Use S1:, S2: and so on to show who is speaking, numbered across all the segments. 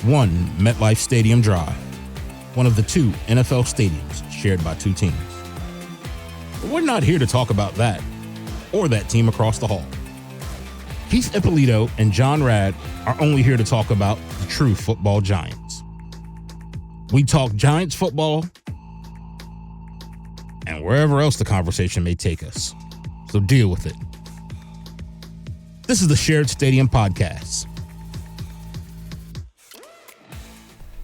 S1: One, MetLife Stadium Drive, one of the two NFL stadiums shared by two teams. But we're not here to talk about that or that team across the hall. Keith Ippolito and John Rad are only here to talk about the true football giants. We talk Giants football and wherever else the conversation may take us. So deal with it. This is the Shared Stadium Podcast.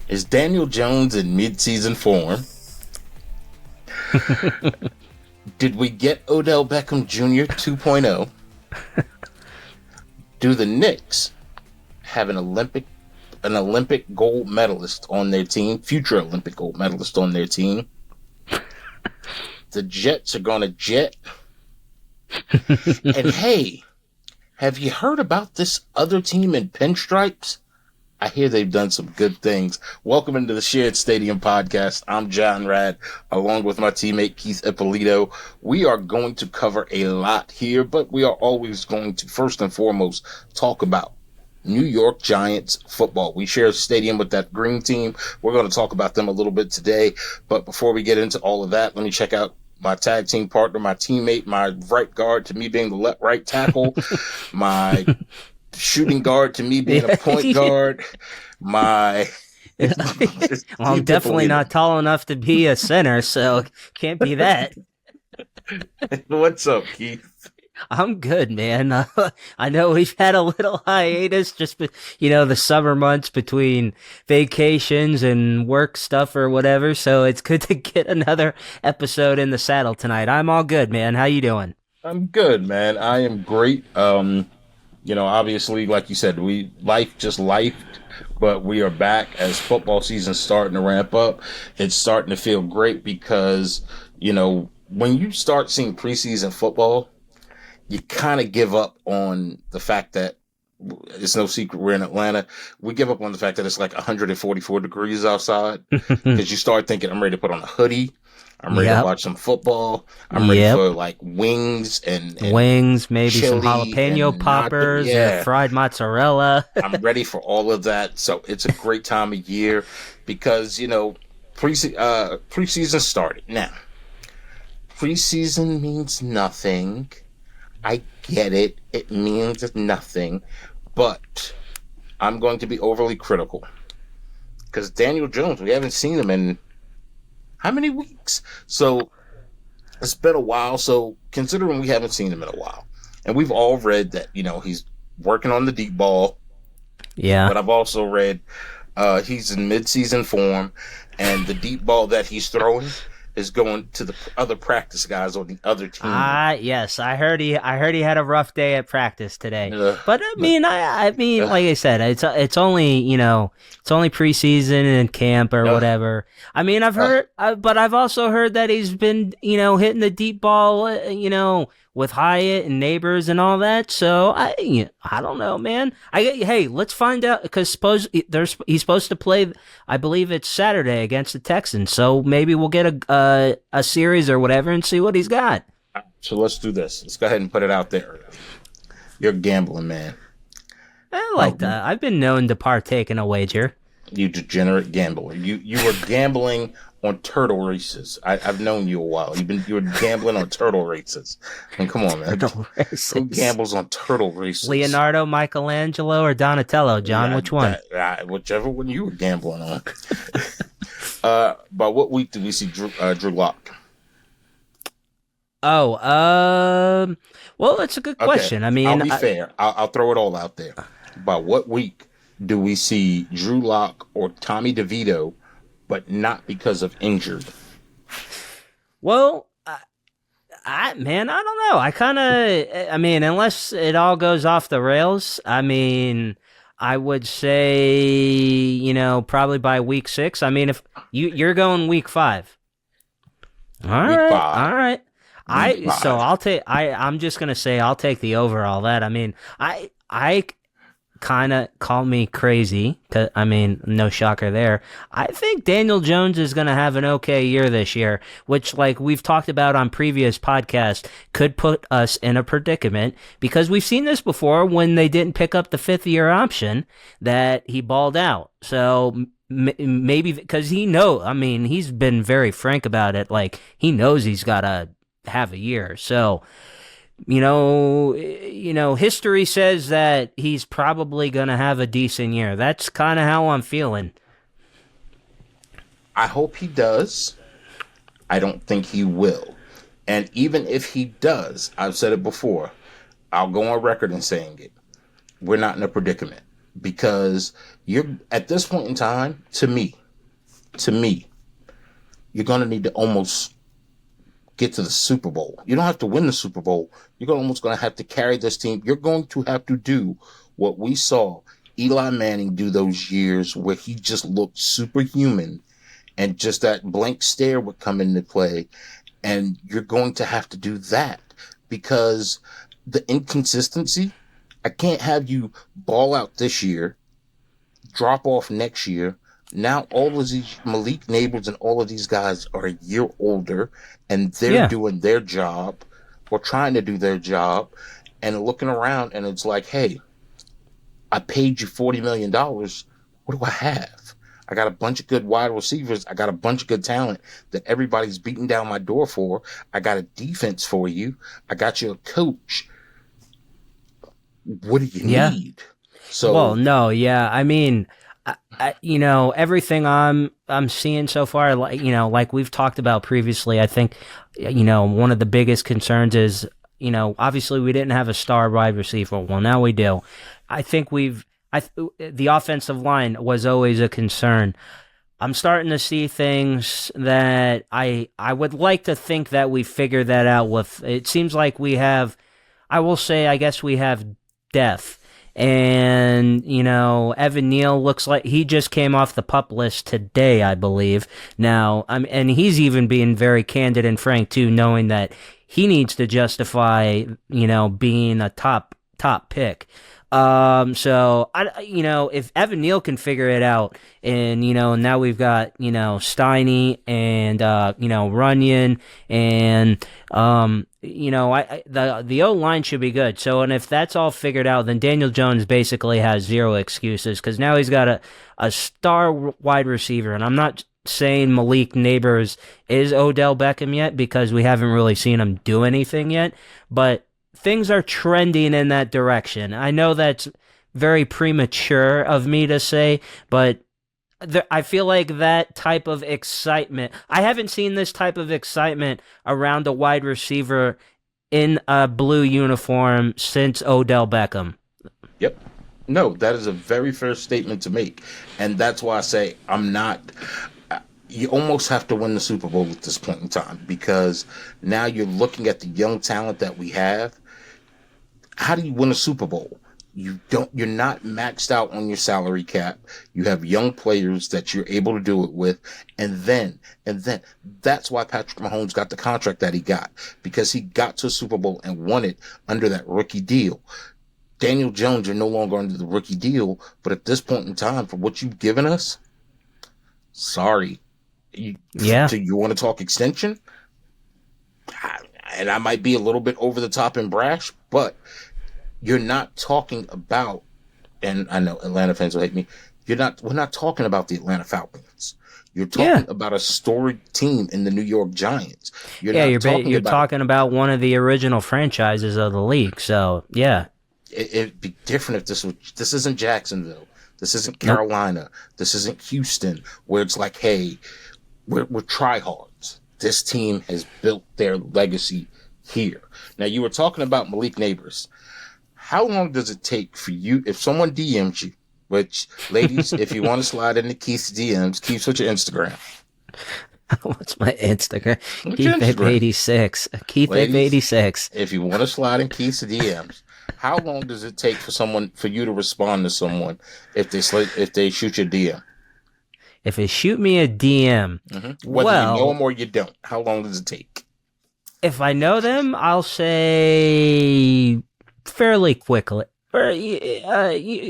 S2: Is Daniel Jones in mid-season form? Did we get Odell Beckham Jr. 2.0? Do the Knicks have an Olympic gold medalist on their team, future Olympic gold medalist on their team? The Jets are going to jet. And hey, have you heard about this other team in pinstripes? I hear they've done some good things. Welcome into the Shared Stadium Podcast. I'm John Rad, along with my teammate Keith Ippolito. We are going to cover a lot here, but we are always going to, first and foremost, talk about New York Giants football. We share a stadium with that green team. We're going to talk about them a little bit today. But before we get into all of that, let me check out my tag team partner, my teammate, my right guard to me being the right tackle, my shooting guard to me being a point guard, my...
S3: Well, I'm definitely not tall enough to be a center, so can't be that.
S2: What's up, Keith?
S3: I'm good, man. I know we've had a little hiatus, just the summer months between vacations and work stuff or whatever. So it's good to get another episode in the saddle tonight. I'm all good, man. How you doing?
S2: I'm good, man. I am great. Obviously, like you said, life just lifed, but we are back as football season's starting to ramp up. It's starting to feel great because, when you start seeing preseason football, you kind of give up on the fact that it's no secret we're in Atlanta. We give up on the fact that it's like 144 degrees outside because you start thinking, I'm ready to put on a hoodie. I'm ready to watch some football. I'm ready for like wings,
S3: maybe some jalapeno poppers, or fried mozzarella.
S2: I'm ready for all of that. So it's a great time of year because, preseason started. Now, preseason means nothing. I get it. It means nothing. But I'm going to be overly critical. Because Daniel Jones, we haven't seen him in how many weeks? So it's been a while. So considering we haven't seen him in a while, and we've all read that, he's working on the deep ball.
S3: Yeah.
S2: But I've also read he's in mid-season form, and the deep ball that he's throwing is going to the other practice guys on the other team.
S3: Yes, I heard he had a rough day at practice today. But I mean, like I said, it's only preseason and camp or whatever. I mean, I've heard, but I've also heard that he's been, hitting the deep ball, with Hyatt and Neighbors and all that. So I don't know, man. Hey, let's find out, because he's supposed to play. I believe it's Saturday against the Texans. So maybe we'll get a series or whatever and see what he's got.
S2: So let's do this. Let's go ahead and put it out there. You're gambling, man.
S3: I like that. I've been known to partake in a wager.
S2: You degenerate gambler. You were gambling on turtle races. I've known you a while. You were gambling on turtle races. I mean, come on, man. Who gambles on turtle races?
S3: Leonardo, Michelangelo, or Donatello? John, which one?
S2: Whichever one you were gambling on. By what week did we see Drew Lock?
S3: Well, that's a good question. I mean,
S2: I'll be fair. I'll throw it all out there. By what week do we see Drew Lock or Tommy DeVito, but not because of injury?
S3: Well, I don't know. Unless it all goes off the rails, I would say, probably by week 6. I mean, if you're going week 5. All right. I'm just going to say I'll take the over all that. I mean, kind of call me crazy, 'cause, I mean, no shocker there. I think Daniel Jones is going to have an okay year this year, which, like we've talked about on previous podcasts, could put us in a predicament, because we've seen this before when they didn't pick up the fifth-year option that he balled out. So maybe because he's been very frank about it. Like, he knows he's got to have a year. So, history says that he's probably going to have a decent year. That's kind of how I'm feeling.
S2: I hope he does. I don't think he will. And even if he does, I've said it before, I'll go on record in saying it. We're not in a predicament, because you're at this point in time, to me, you're going to need to almost get to the Super Bowl. You don't have to win the Super Bowl. You're almost going to have to carry this team. You're going to have to do what we saw Eli Manning do those years, where he just looked superhuman, and just that blank stare would come into play. And you're going to have to do that, because the inconsistency, I can't have you ball out this year, drop off next year. Now all of these Malik Neighbors and all of these guys are a year older, and they're doing their job, or trying to do their job, and looking around, and it's like, hey, I paid you $40 million. What do I have? I got a bunch of good wide receivers. I got a bunch of good talent that everybody's beating down my door for. I got a defense for you. I got you a coach. What do you need? So,
S3: well, no, yeah. I mean, everything I'm seeing so far, like we've talked about previously, I think, one of the biggest concerns is, obviously we didn't have a star wide receiver. Well, now we do. I think the offensive line was always a concern. I'm starting to see things that I would like to think that we figured that out with. It seems like we have, I will say, I guess we have depth. And, Evan Neal looks like he just came off the PUP list today, I believe. Now, and he's even being very candid and frank, too, knowing that he needs to justify, being a top pick. So if Evan Neal can figure it out, and now we've got Steiny and Runyon, and the O line should be good. So, and if that's all figured out, then Daniel Jones basically has zero excuses, because now he's got a star wide receiver, and I'm not saying Malik Neighbors is Odell Beckham yet, because we haven't really seen him do anything yet, but things are trending in that direction. I know that's very premature of me to say, but I feel like that type of excitement, I haven't seen this type of excitement around a wide receiver in a blue uniform since Odell Beckham.
S2: Yep. No, that is a very fair statement to make. And that's why I say you almost have to win the Super Bowl at this point in time, because now you're looking at the young talent that we have. How do you win a Super Bowl? You're not maxed out on your salary cap. You have young players that you're able to do it with. And then that's why Patrick Mahomes got the contract that he got, because he got to a Super Bowl and won it under that rookie deal. Daniel Jones, you're no longer under the rookie deal, but at this point in time, for what you've given us, sorry. Do you want to talk extension? And I might be a little bit over the top and brash, but you're not talking about, and I know Atlanta fans will hate me, we're not talking about the Atlanta Falcons. You're talking about a storied team in the New York Giants. You're
S3: talking about one of the original franchises of the league. So, yeah.
S2: It'd be different if this isn't Jacksonville. This isn't Carolina. Nope. This isn't Houston, where it's like, hey, we're tryhards. This team has built their legacy here. Now, you were talking about Malik Neighbors. How long does it take for you, if someone DMs you, which, ladies, if you want to slide into Keith's DMs, Keith's with your Instagram.
S3: What's my Instagram? Keith86. Keith86.
S2: If you want to slide in Keith's DMs, how long does it take for you to respond to someone if they shoot your DM?
S3: If they shoot me a DM,
S2: whether you know them or you don't, how long does it take?
S3: If I know them, I'll say fairly quickly. Or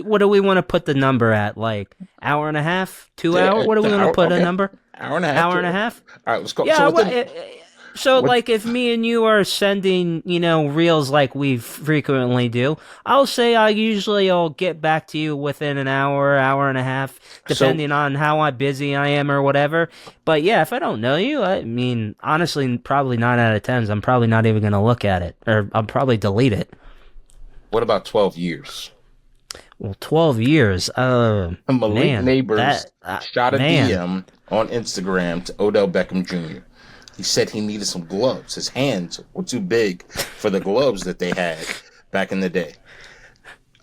S3: what do we want to put the number at? Like hour and a half, 2 hours? What do we want to put a number?
S2: Hour and a half.
S3: Hour and a half.
S2: All right, let's go.
S3: Yeah. So, like, if me and you are sending, reels like we frequently do, I'll get back to you within an hour, hour and a half, depending on how busy I am or whatever. But yeah, if I don't know you, I mean, honestly, probably 9 out of 10, I'm probably not even going to look at it, or I'll probably delete it.
S2: What about 12 years?
S3: Well, 12 years.
S2: Malik Neighbors shot a DM on Instagram to Odell Beckham Jr. He said he needed some gloves. His hands were too big for the gloves that they had back in the day.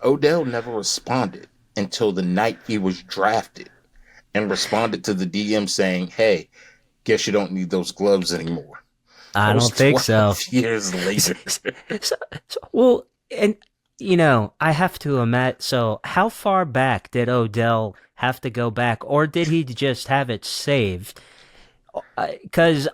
S2: Odell never responded until the night he was drafted and responded to the DM saying, "Hey, guess you don't need those gloves anymore."
S3: I don't think so.
S2: Years later.
S3: Well, and I have to imagine. So, how far back did Odell have to go back, or did he just have it saved? Because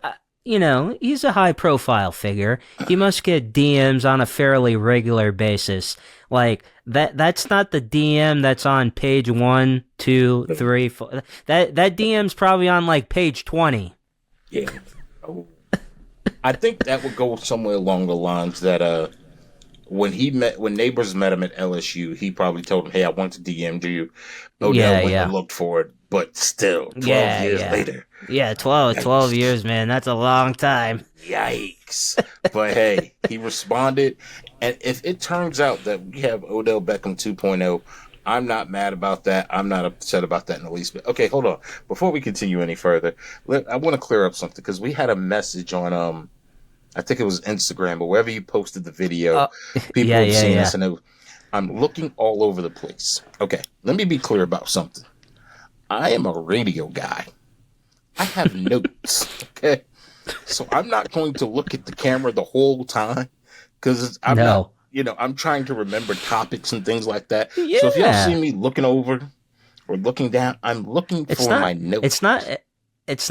S3: he's a high-profile figure. He must get DMs on a fairly regular basis. Like that's not the DM that's on page 1, 2, 3, 4. That DM's probably on like page 20.
S2: Yeah. Oh. I think that would go somewhere along the lines that when Neighbors met him at LSU, he probably told him, "Hey, I want to DM you." Odell went and looked for it, but still, 12 years later.
S3: Yeah, 12 years, man. That's a long time.
S2: Yikes. But hey, he responded, and if it turns out that we have Odell Beckham 2.0, I'm not mad about that. I'm not upset about that in the least bit. Okay, hold on. Before we continue any further, I want to clear up something, because we had a message on I think it was Instagram, or wherever you posted the video. People have seen this, and I'm looking all over the place. Okay, let me be clear about something. I am a radio guy. I have notes, okay? So I'm not going to look at the camera the whole time, because I'm trying to remember topics and things like that. Yeah. So if y'all see me looking over or looking down, I'm looking for my notes.
S3: It's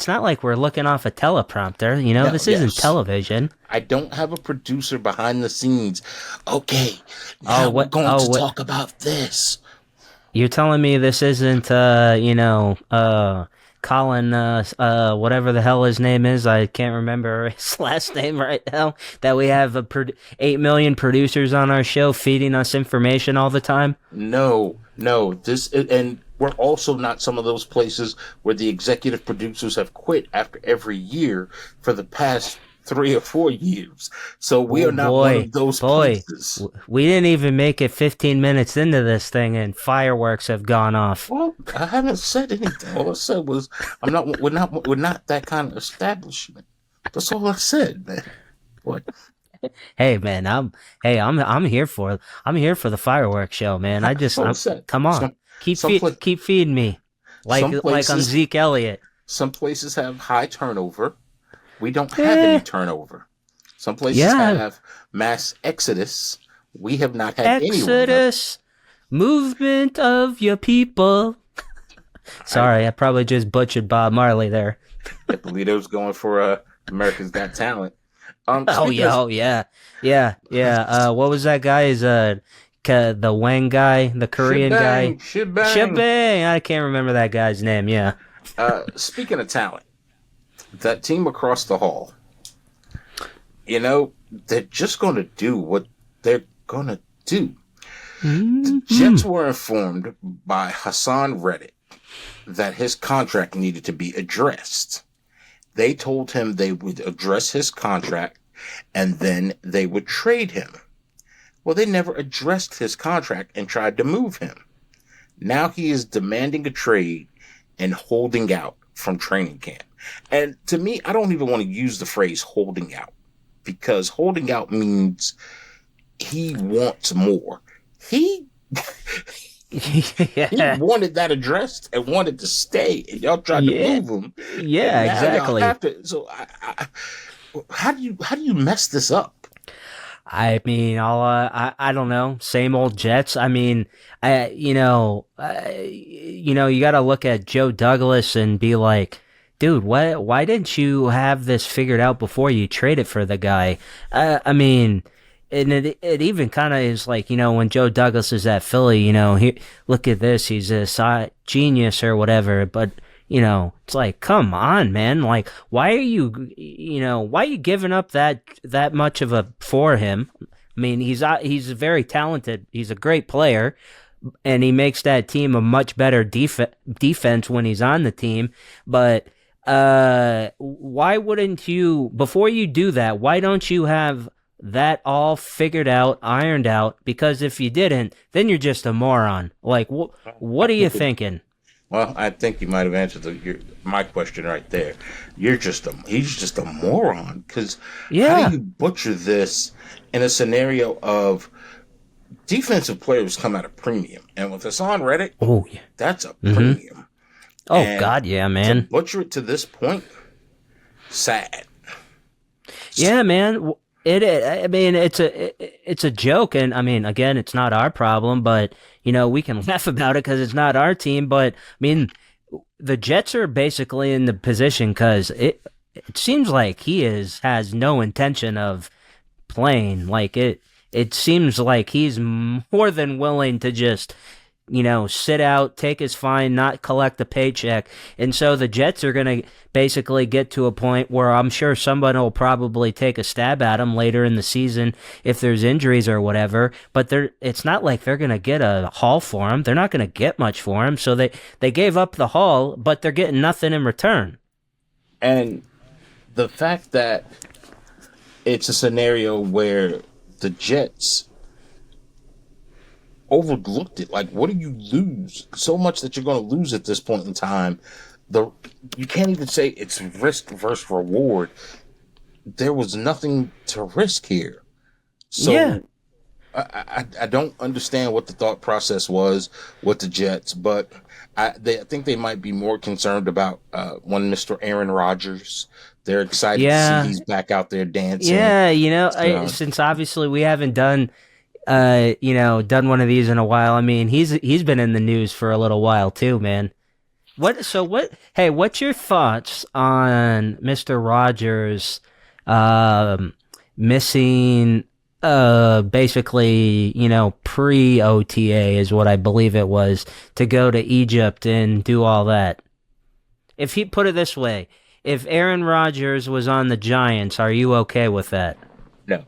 S3: not like we're looking off a teleprompter. This isn't television.
S2: I don't have a producer behind the scenes. Okay, now we're going to talk about this.
S3: You're telling me this isn't, Colin, whatever the hell his name is. I can't remember his last name right now. That we have 8 million producers on our show feeding us information all the time?
S2: No. And we're also not some of those places where the executive producers have quit after every year for the past 3 or 4 years. So we are not one of those places.
S3: We didn't even make it 15 minutes into this thing, and fireworks have gone off.
S2: Well, I haven't said anything. All I said was we're not that kind of establishment. That's all I said, man. What?
S3: Hey, man, I'm here for the fireworks show, man. Come on, keep feeding me, like on Zeke Elliott.
S2: Some places have high turnover. We don't have any turnover. Some places have mass exodus. We have not had any.
S3: Exodus, movement of your people. Sorry, I probably just butchered Bob Marley there.
S2: Ippolito's going for America's Got Talent.
S3: Yeah. What was that guy's the Wang guy, the Korean guy? Shebang. I can't remember that guy's name. Yeah.
S2: Speaking of talent, that team across the hall, they're just going to do what they're going to do. Mm-hmm. The Jets were informed by Hassan Reddick that his contract needed to be addressed. They told him they would address his contract and then they would trade him. Well, they never addressed his contract and tried to move him. Now he is demanding a trade and holding out from training camp. And to me, I don't even want to use the phrase holding out, because holding out means he wants more. He wanted that addressed and wanted to stay, and y'all tried to move him.
S3: Yeah, exactly.
S2: So how do you mess this up?
S3: I mean, I don't know. Same old Jets. I mean, you got to look at Joe Douglas and be like, dude, why didn't you have this figured out before you traded for the guy? I mean, it even kind of is like, when Joe Douglas is at Philly, look at this, he's a genius or whatever, but it's like, come on, man, like, why are you giving up that much for him? I mean, he's very talented, he's a great player, and he makes that team a much better defense when he's on the team, but why wouldn't you, before you do that, why don't you have that all figured out, ironed out? Because if you didn't, then you're just a moron. Like, what are you thinking?
S2: Well, I think you might have answered my question right there. He's just a moron. Because how do you butcher this in a scenario of defensive players come at a premium? And with Hassan Reddick, that's a premium.
S3: Oh, and God, yeah, man.
S2: To butcher it to this point, sad.
S3: Yeah, man. I mean, it's a joke, and I mean, again, it's not our problem, but we can laugh about it because it's not our team. But I mean, the Jets are basically in the position because it seems like he has no intention of playing. Like it seems like he's more than willing to just sit out, take his fine, not collect a paycheck. And so the Jets are going to basically get to a point where I'm sure someone will probably take a stab at him later in the season if there's injuries or whatever. But it's not like they're going to get a haul for him. They're not going to get much for him. So they gave up the haul, but they're getting nothing in return.
S2: And the fact that it's a scenario where the Jets overlooked it. Like, what do you lose? So much that you're going to lose at this point in time. You can't even say it's risk versus reward. There was nothing to risk here. So yeah. I don't understand what the thought process was with the Jets, but I think they might be more concerned about one Mr. Aaron Rodgers. They're excited to see he's back out there dancing.
S3: Yeah, since obviously we haven't done one of these in a while. I mean, he's been in the news for a little while too, man. What's your thoughts on Mr. Rodgers missing basically, pre-OTA is what I believe it was, to go to Egypt and do all that? If he put it this way, if Aaron Rodgers was on the Giants, are you okay with that?
S2: No.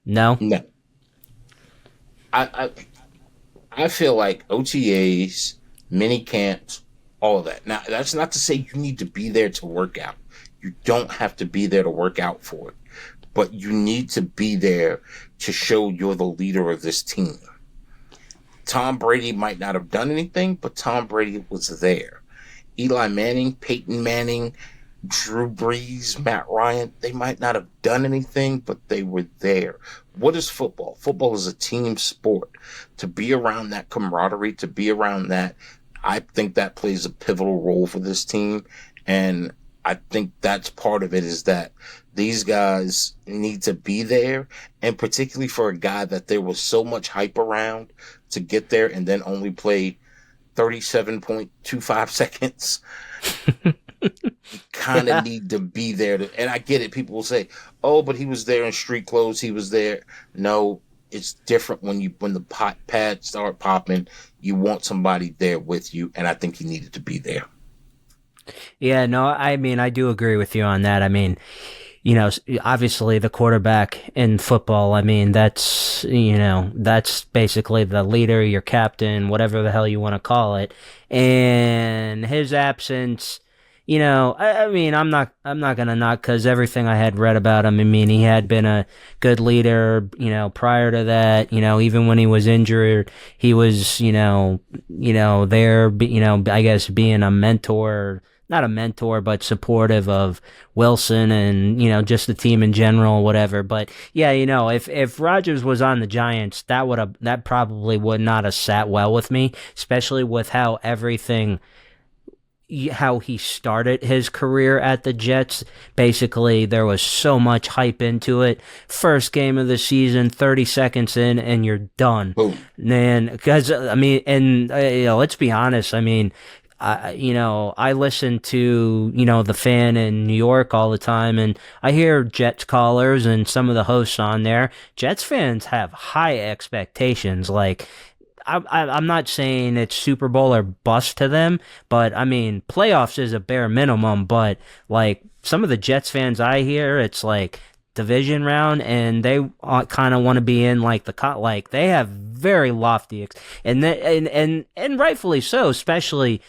S3: No?
S2: No. I feel like OTAs, mini camps, all of that. Now, that's not to say you need to be there to work out. You don't have to be there to work out for it. But you need to be there to show you're the leader of this team. Tom Brady might not have done anything, but Tom Brady was there. Eli Manning, Peyton Manning, Drew Brees, Matt Ryan, they might not have done anything, but they were there. What is football? Football is a team sport. To be around that camaraderie, to be around that, I think that plays a pivotal role for this team. And I think that's part of it, is that these guys need to be there. And particularly for a guy that there was so much hype around to get there and then only play 37.25 seconds. You kind of need to be there. And I get it. People will say, oh, but he was there in street clothes. He was there. No, it's different when the pads start popping. You want somebody there with you. And I think he needed to be there.
S3: Yeah, no, I mean, I do agree with you on that. I mean, obviously the quarterback in football, I mean, that's basically the leader, your captain, whatever the hell you want to call it. And his absence, I mean, I'm not going to knock, because everything I had read about him, I mean, he had been a good leader, prior to that, even when he was injured, he was, there, I guess being a mentor, not a mentor, but supportive of Wilson and, just the team in general, whatever. But yeah, if Rodgers was on the Giants, that probably would not have sat well with me, especially with how he started his career at the Jets. Basically, there was so much hype into it. First game of the season, 30 seconds in, and you're done.
S2: Boom.
S3: And because, I mean, and let's be honest, I mean, I listen to, the Fan in New York all the time, and I hear Jets callers and some of the hosts on there. Jets fans have high expectations. Like, I'm not saying it's Super Bowl or bust to them, but I mean, playoffs is a bare minimum. But like some of the Jets fans I hear, it's like division round, and they kind of want to be in like they have very lofty and rightfully so, especially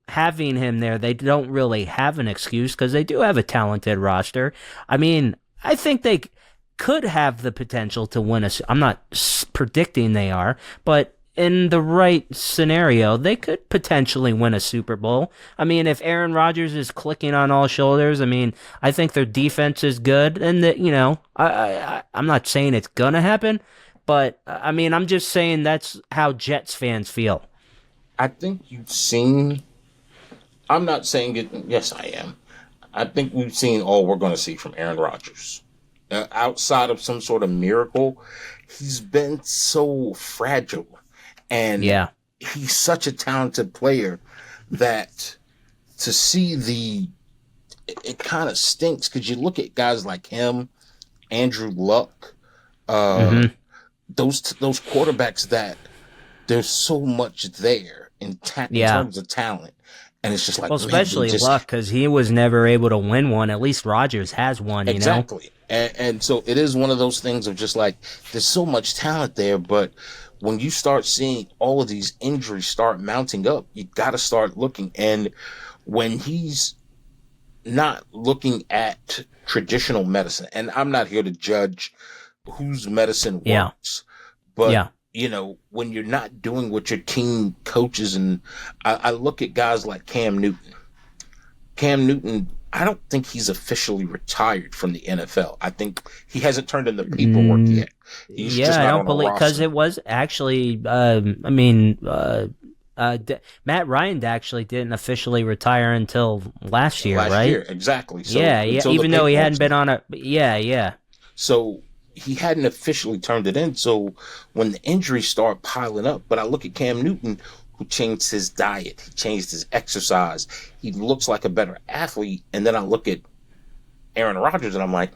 S3: having him there. They don't really have an excuse because they do have a talented roster. I mean, I think they could have the potential to win I'm not predicting they are, but in the right scenario, they could potentially win a Super Bowl. I mean, if Aaron Rodgers is clicking on all shoulders, I mean, I think their defense is good, and that I'm not saying it's gonna happen, but I mean, I'm just saying that's how Jets fans feel.
S2: I think you've seen. I'm not saying it. Yes, I am. I think we've seen all we're going to see from Aaron Rodgers. Outside of some sort of miracle, he's been so fragile. And he's such a talented player that to see it kind of stinks because you look at guys like him, Andrew Luck, those quarterbacks that there's so much there in terms of talent. And it's just like,
S3: especially Luck, because he was never able to win one. At least Rodgers has one,
S2: exactly. And so it is one of those things of just like, there's so much talent there, but when you start seeing all of these injuries start mounting up, you got to start looking. And when he's not looking at traditional medicine, and I'm not here to judge whose medicine works, but when you're not doing what your team coaches, and I look at guys like Cam Newton, I don't think he's officially retired from the NFL. I think he hasn't turned in the paperwork yet. He's just not
S3: I don't believe, because it was actually, Matt Ryan actually didn't officially retire until last year, right? Last year,
S2: exactly. So,
S3: even though he hadn't been on a,
S2: So he hadn't officially turned it in. So when the injuries start piling up, but I look at Cam Newton, who changed his diet, he changed his exercise, he looks like a better athlete. And then I look at Aaron Rodgers and I'm like,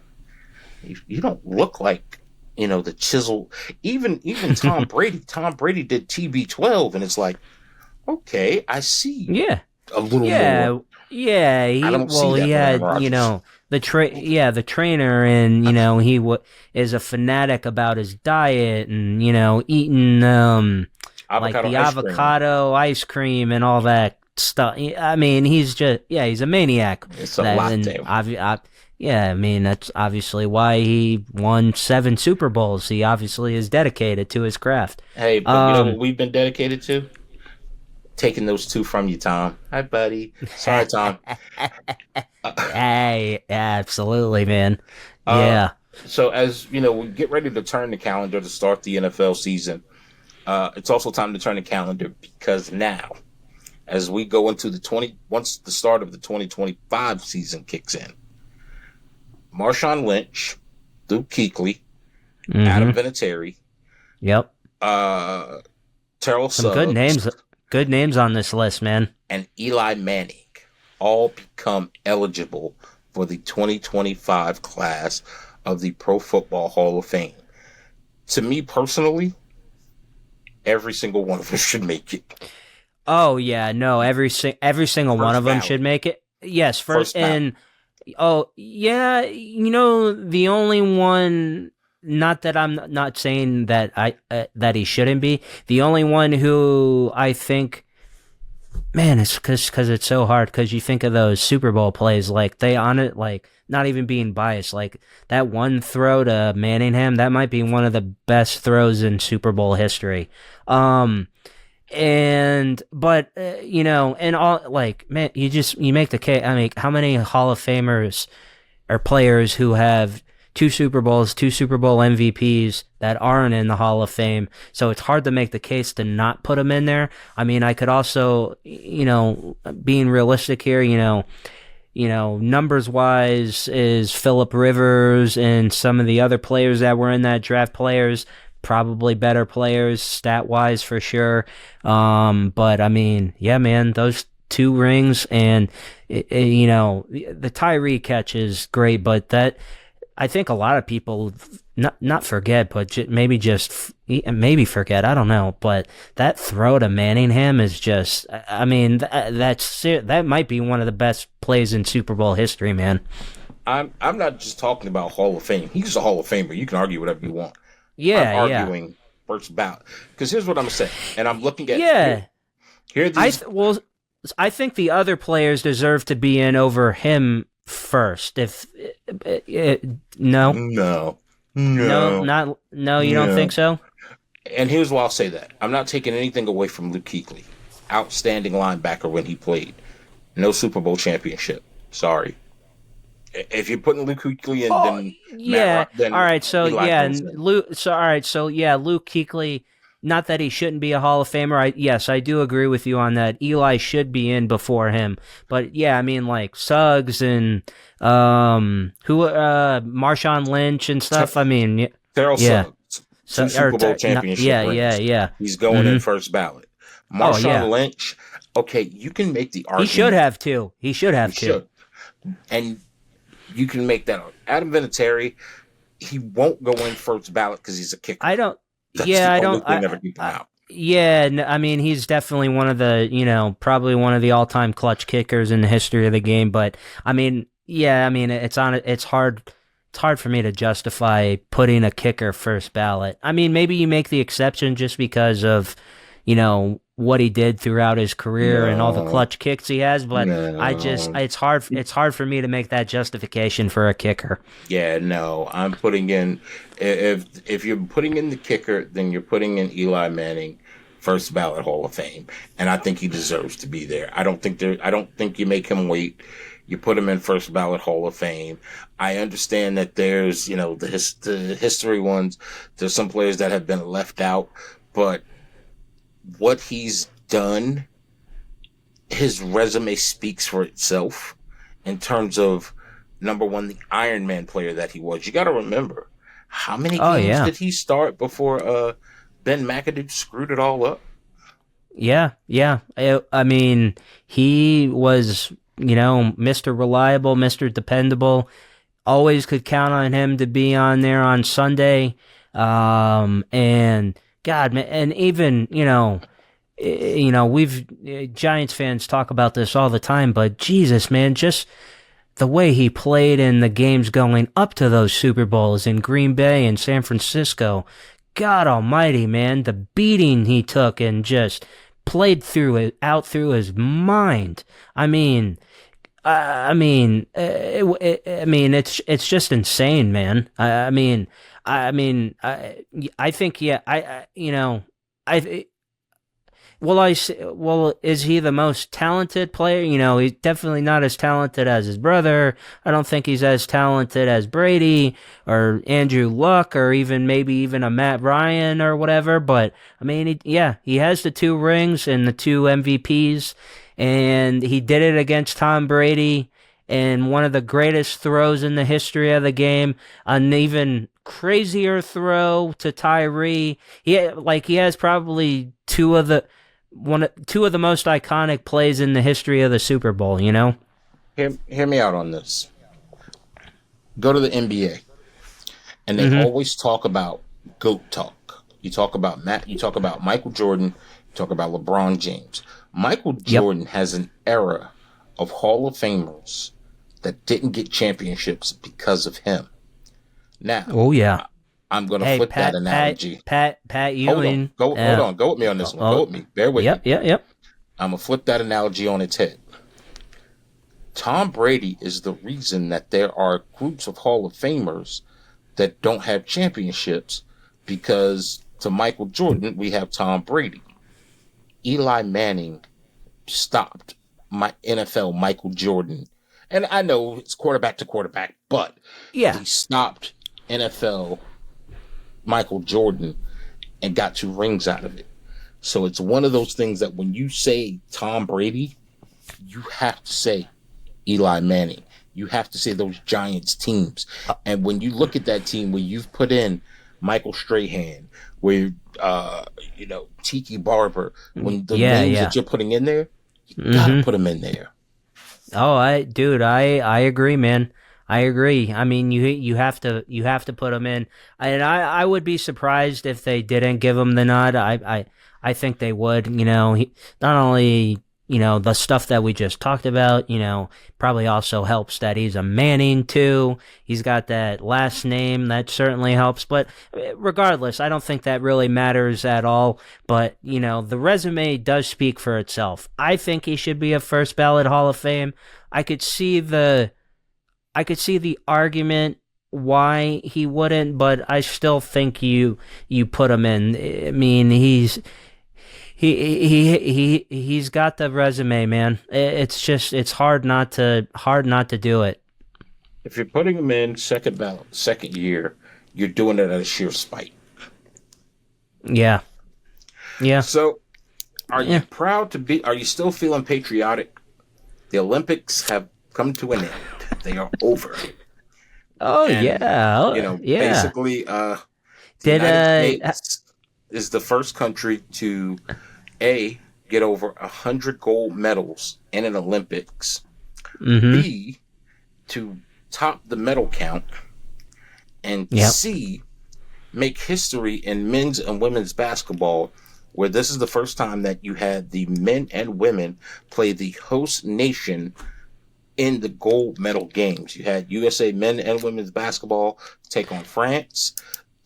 S2: you don't look like, the chisel. Even Tom Brady. Tom Brady did TB12, and it's like, okay, I see. A little more.
S3: Yeah, he had, the trainer, and he is a fanatic about his diet, and eating like the avocado ice cream and all that stuff. I mean, he's a maniac.
S2: It's a lot.
S3: That's obviously why he won 7 Super Bowls. He obviously is dedicated to his craft.
S2: Hey, but you know what we've been dedicated to? Taking those 2 from you, Tom. Hi, buddy. Sorry, Tom.
S3: Hey, absolutely, man.
S2: So as, we get ready to turn the calendar to start the NFL season, it's also time to turn the calendar because now, as we go into once the start of the 2025 season kicks in, Marshawn Lynch, through Keakley, Adam Vinatieri, Terrell Suggs,
S3: some good names on this list, man,
S2: and Eli Manning all become eligible for the 2025 class of the Pro Football Hall of Fame. To me personally, every single one of us should make it.
S3: Oh yeah, no, every single one of them should make it. Yes, first and. Oh, yeah, the only one, not that I'm not saying that that he shouldn't be, the only one who I think, man, it's because it's so hard, because you think of those Super Bowl plays, like, they on it, like, not even being biased, like, that one throw to Manningham, that might be one of the best throws in Super Bowl history. And all, like, man, you make the case. I mean, how many Hall of Famers or players who have 2 Super Bowls, 2 Super Bowl MVPs that aren't in the Hall of Fame? So it's hard to make the case to not put them in there. I mean, I could also, being realistic here, numbers wise is Phillip Rivers and some of the other players that were in that draft, players probably better players stat-wise for sure. But I mean, yeah, man, those 2 rings and, the Tyree catch is great, but that, I think a lot of people not forget, but maybe forget. I don't know, but that throw to Manningham is just. I mean, that might be one of the best plays in Super Bowl history, man.
S2: I'm not just talking about Hall of Fame. He's a Hall of Famer. You can argue whatever you want.
S3: Yeah,
S2: I'm arguing first ballot because here's what I'm saying, and I'm looking at here these.
S3: I think the other players deserve to be in over him first. No, you don't think so?
S2: And here's why I'll say that. I'm not taking anything away from Luke Keakley. Outstanding linebacker when he played. No Super Bowl championship. Sorry. If you're putting Luke Kuechly in, then
S3: yeah.
S2: Then
S3: all right, so
S2: Eli
S3: yeah,
S2: goes in.
S3: Luke. So all right, so yeah, Luke Kuechly. Not that he shouldn't be a Hall of Famer. Yes, I do agree with you on that. Eli should be in before him. But yeah, I mean like Suggs and Marshawn Lynch and stuff. I mean,
S2: Terrell Suggs, two Super Bowl championship rings.
S3: Yeah.
S2: He's going in first ballot. Marshawn Lynch. Okay, you can make the argument.
S3: He should have two. He should have two.
S2: And you can make that. Adam Vinatieri, he won't go in first ballot because he's a kicker.
S3: I don't.
S2: That's
S3: yeah,
S2: the
S3: I don't.
S2: only thing that ever keep him out.
S3: Yeah, I mean, he's definitely one of the, probably one of the all-time clutch kickers in the history of the game. But I mean, yeah, I mean, it's hard for me to justify putting a kicker first ballot. I mean, maybe you make the exception just because of, what he did throughout his career and all the clutch kicks he has. But it's hard for me to make that justification for a kicker.
S2: Yeah, no, I'm putting in, if you're putting in the kicker, then you're putting in Eli Manning, first ballot Hall of Fame. And I think he deserves to be there. I don't think you make him wait. You put him in first ballot Hall of Fame. I understand that there's, the history ones, there's some players that have been left out, but what he's done, his resume speaks for itself in terms of, number one, the Iron Man player that he was. You got to remember, how many games did he start before Ben McAdoo screwed it all up?
S3: Yeah. I mean, he was, Mr. Reliable, Mr. Dependable. Always could count on him to be on there on Sunday. And God, man, and even, we've Giants fans talk about this all the time, but Jesus, man, just the way he played in the games going up to those Super Bowls in Green Bay and San Francisco, God almighty, man, the beating he took and just played through his mind. I mean, it's just insane, man. I think, is he the most talented player? He's definitely not as talented as his brother. I don't think he's as talented as Brady or Andrew Luck or maybe even a Matt Ryan or whatever. But I mean, he has the 2 rings and the 2 MVPs, and he did it against Tom Brady. And one of the greatest throws in the history of the game, an even crazier throw to Tyree. He has probably two of the most iconic plays in the history of the Super Bowl. Hear
S2: me out on this. Go to the NBA, and they always talk about GOAT talk. You talk about Michael Jordan. You talk about LeBron James. Michael Jordan has an era of Hall of Famers that didn't get championships because of him. Now, I'm going to flip that analogy.
S3: Pat Ewing.
S2: Hold on. Go with me on this one. Go with me. Bear with me.
S3: Yep.
S2: I'm going to flip that analogy on its head. Tom Brady is the reason that there are groups of Hall of Famers that don't have championships, because to Michael Jordan, we have Tom Brady. Eli Manning stopped my NFL Michael Jordan. And I know it's quarterback to quarterback, but he stopped NFL Michael Jordan and got 2 rings out of it. So it's one of those things that when you say Tom Brady, you have to say Eli Manning. You have to say those Giants teams. And when you look at that team where you've put in Michael Strahan, where Tiki Barber, when the names that you're putting in there, you gotta put them in there.
S3: Oh, I agree, man. I agree. I mean, you have to put them in, and I would be surprised if they didn't give him the nod. I think they would. Not only the stuff that we just talked about. Probably also helps that he's a Manning too. He's got that last name that certainly helps. But regardless, I don't think that really matters at all. But the resume does speak for itself. I think he should be a first ballot Hall of Fame. I could see the argument why he wouldn't, but I still think you put him in. I mean, he's got the resume, man. It's hard not to do it.
S2: If you're putting him in second ballot, second year, you're doing it out of sheer spite.
S3: Yeah.
S2: So, are you proud to be? Are you still feeling patriotic? The Olympics have come to an end. They are over.
S3: Oh, and,
S2: basically, the United States is the first country to get over 100 gold medals in an Olympics. B, to top the medal count, and C, make history in men's and women's basketball, where this is the first time that you had the men and women play the host nation in the gold medal games. You had USA men and women's basketball take on France.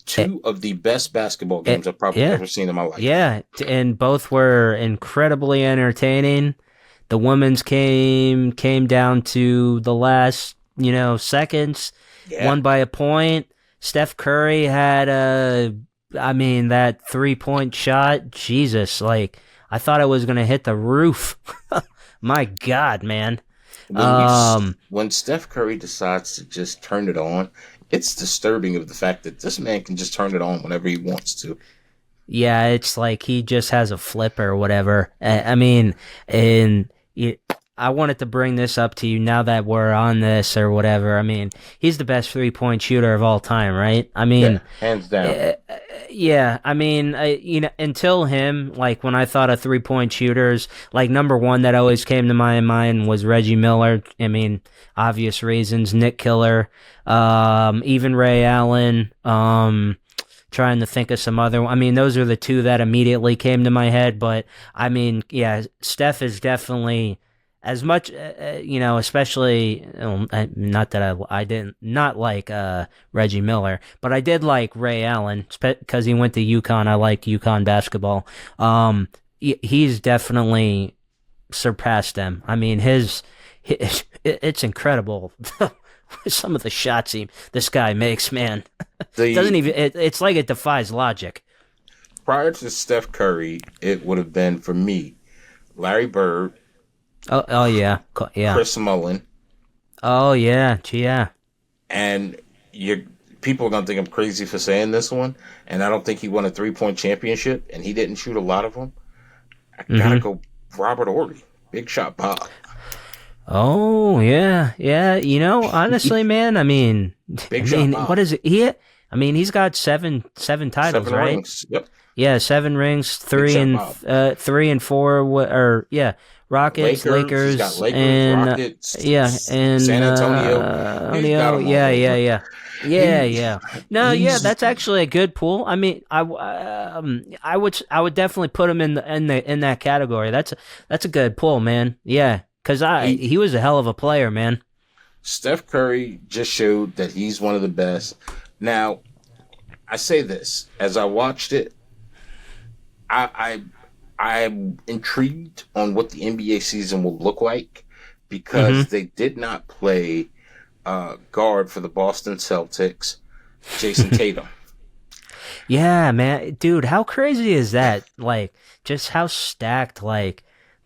S2: Two of the best basketball games I've probably ever seen in my life. Yeah,
S3: and both were incredibly entertaining. The women's came down to the last, seconds, won by a point. Steph Curry had that 3-point shot. Jesus, I thought I was going to hit the roof. My God, man.
S2: When Steph Curry decides to just turn it on, it's disturbing of the fact that this man can just turn it on whenever he wants to.
S3: Yeah, it's like he just has a flip or whatever. I wanted to bring this up to you now that we're on this or whatever. I mean, he's the best 3-point shooter of all time, right? I mean,
S2: hands down.
S3: Until him, when I thought of 3-point shooters, number one that always came to my mind was Reggie Miller. I mean, obvious reasons. Nick Killer, even Ray Allen. Trying to think of some other. I mean, those are the two that immediately came to my head. But I mean, Steph is definitely. As much, especially, not that I did not like Reggie Miller, but I did like Ray Allen because he went to UConn. I like UConn basketball. He's definitely surpassed them. I mean, it's incredible. Some of the shots this guy makes, man. It's like it defies logic.
S2: Prior to Steph Curry, it would have been, for me, Larry Bird.
S3: Oh yeah.
S2: Chris Mullin.
S3: Oh yeah.
S2: And people are gonna think I'm crazy for saying this one, and I don't think he won a 3-point championship, and he didn't shoot a lot of them. I gotta go Robert Horry, Big Shot Bob.
S3: Oh yeah. Honestly, man. I mean, Shot Bob. What is it? He's got seven titles,
S2: 7
S3: right?
S2: rings. Yep.
S3: Yeah, 7 rings, 3 and 4. Rockets, Lakers, and
S2: Rockets,
S3: and
S2: San Antonio.
S3: Yeah. No, that's actually a good pool. I mean, I would definitely put him in that category. That's a good pool, man. Yeah, because he was a hell of a player, man.
S2: Steph Curry just showed that he's one of the best. Now, I say this as I watched it, I'm intrigued on what the NBA season will look like because they did not play guard for the Boston Celtics, Jason Tatum.
S3: Yeah, man. Dude, how crazy is that? Just how stacked,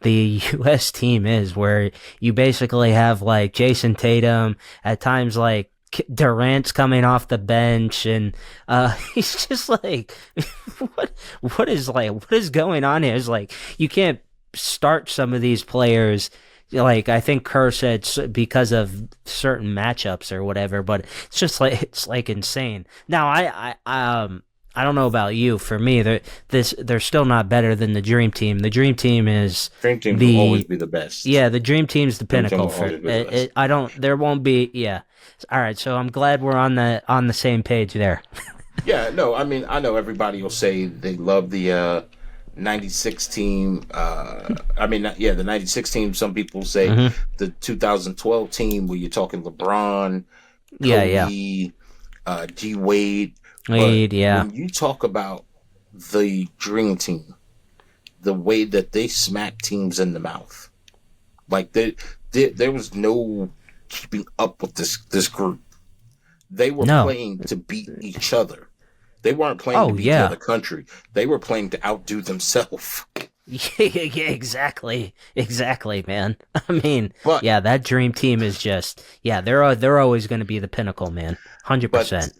S3: the U.S. team is, where you basically have, Jason Tatum, at times, Durant's coming off the bench, and he's just what is going on here? It's you can't start some of these players. I think Kerr said because of certain matchups or whatever, but it's just it's insane. Now I don't know about you. For me, they're still not better than the Dream Team. The Dream Team is
S2: will always be the best.
S3: Yeah, the Dream Team's the pinnacle for it. There won't be. Yeah. All right. So I'm glad we're on the same page there.
S2: Yeah. No. I mean, I know everybody will say they love the 96 team. The 96 team. Some people say the 2012 team, where you're talking LeBron, Kobe, D Wade. When you talk about the Dream Team, the way that they smack teams in the mouth, like there was no keeping up with this group. They were playing to beat each other. They weren't playing to beat the other country. They were playing to outdo themselves.
S3: Yeah, exactly, man. I mean, that Dream Team is just they're always going to be the pinnacle, man. 100%.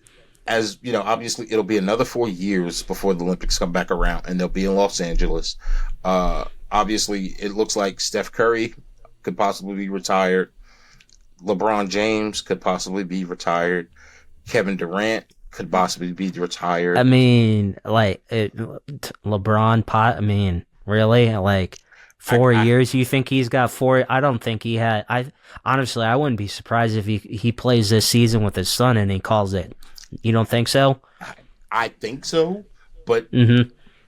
S2: As you know, obviously it'll be another 4 years before the Olympics come back around, and they'll be in Los Angeles. Obviously, it looks like Steph Curry could possibly be retired. LeBron James could possibly be retired. Kevin Durant could possibly be retired.
S3: I mean, LeBron. I mean, really, 4 years? You think he's got 4? I don't think he had. Honestly, I wouldn't be surprised if he plays this season with his son and he calls it. You don't think so?
S2: I think so, but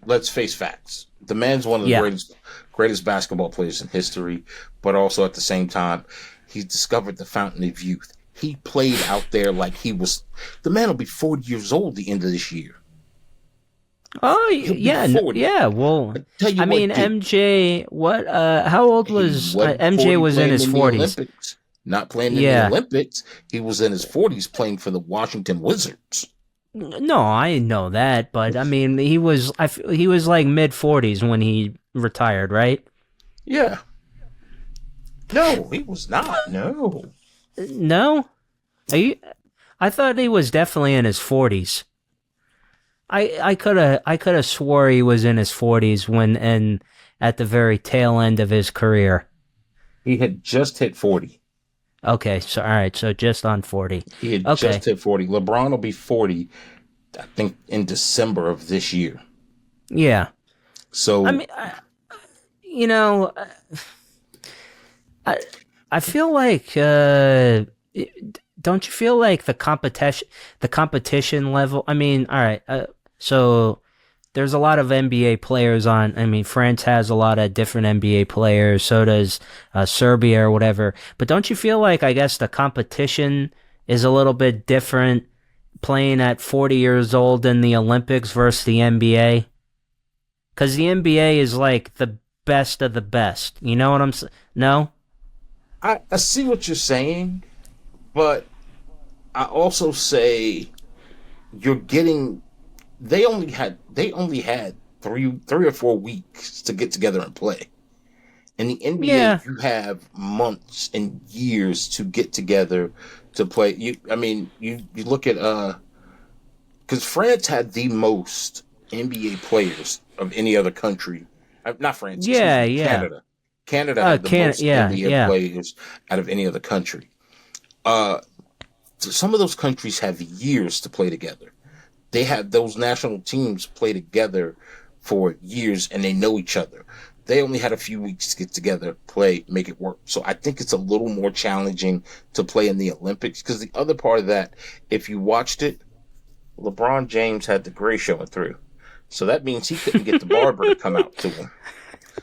S2: let's face facts. The man's one of the greatest basketball players in history, but also at the same time, he's discovered the fountain of youth. He played out there like he was. The man will be 40 years old the end of this year.
S3: Oh yeah, yeah. Well, I mean, MJ. What? How old was MJ? Was in his 40s.
S2: Not playing in the Olympics. He was in his 40s playing for the Washington Wizards.
S3: No, I know that, but I mean, he was like mid 40s when he retired, right?
S2: Yeah. No, he was not. No.
S3: No? I thought he was definitely in his 40s. I could have swore he was in his 40s and at the very tail end of his career.
S2: He had just hit 40.
S3: Okay, so all right, so just on 40.
S2: He had just hit 40. LeBron will be 40, I think, in December of this year.
S3: Yeah.
S2: So
S3: I mean, I feel like don't you feel like the competition level? I mean, all right, so there's a lot of NBA players on. I mean, France has a lot of different NBA players. So does Serbia or whatever. But don't you feel like, I guess, the competition is a little bit different playing at 40 years old in the Olympics versus the NBA? Because the NBA is like the best of the best. You know what I'm saying? No?
S2: I see what you're saying, but I also say you're getting. They only had 3 or 4 weeks to get together and play. In the NBA, you have months and years to get together to play. You look at because France had the most NBA players of any other country. Not France. Canada. Canada had the most NBA players out of any other country. Some of those countries have years to play together. They have those national teams play together for years and they know each other. They only had a few weeks to get together, play, make it work. So I think it's a little more challenging to play in the Olympics, because the other part of that, if you watched it, LeBron James had the gray showing through. So that means he couldn't get the barber to come out to him.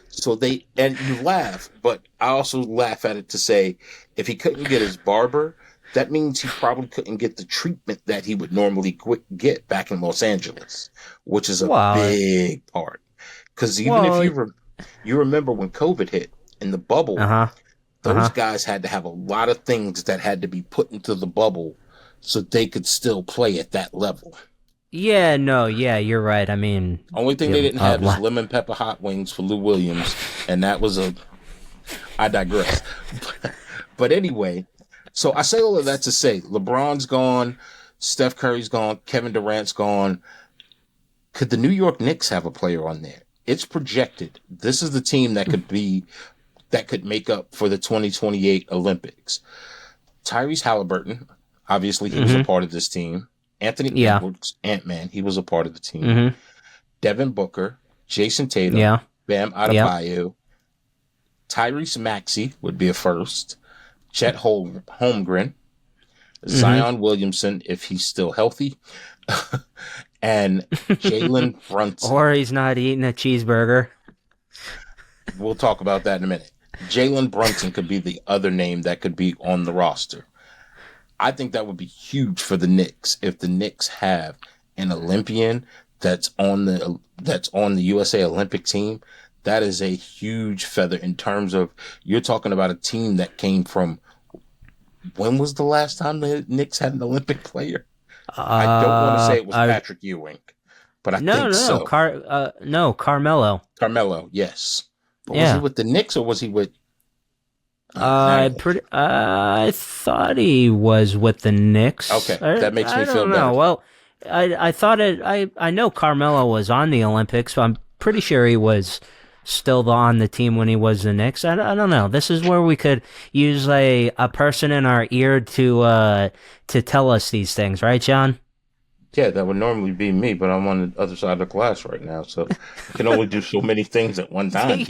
S2: So and you laugh, but I also laugh at it to say, if he couldn't get his barber, that means he probably couldn't get the treatment that he would normally get back in Los Angeles, which is a big part. Because even if you remember when COVID hit in the bubble, those guys had to have a lot of things that had to be put into the bubble so they could still play at that level.
S3: Yeah, no, yeah, you're right. I mean,
S2: only thing they didn't have was lemon pepper hot wings for Lou Williams, and that was I digress. But anyway. So I say all of that to say LeBron's gone, Steph Curry's gone, Kevin Durant's gone. Could the New York Knicks have a player on there? It's projected. This is the team that could make up for the 2028 Olympics. Tyrese Halliburton, obviously he was a part of this team. Anthony Edwards, Ant-Man, he was a part of the team. Devin Booker, Jason Tatum, Bam Adebayo, Tyrese Maxey would be a first, Chet Holmgren, Zion Williamson, if he's still healthy, and Jalen Brunson.
S3: Or he's not eating a cheeseburger.
S2: We'll talk about that in a minute. Jalen Brunson could be the other name that could be on the roster. I think that would be huge for the Knicks if the Knicks have an Olympian that's on the USA Olympic team. That is a huge feather in terms of, you're talking about a team that came from, when was the last time the Knicks had an Olympic player? I don't want to say it was Patrick Ewing, but I think so.
S3: Carmelo.
S2: Carmelo, yes. But was he with the Knicks or was he with?
S3: I thought he was with the Knicks.
S2: Okay, that makes me feel better.
S3: Well, I thought it. I know Carmelo was on the Olympics, but I'm pretty sure he was still on the team when he was the Knicks. I don't know. This is where we could use a person in our ear to tell us these things, right, John?
S2: Yeah, that would normally be me, but I'm on the other side of the class right now, so I can only do so many things at one time.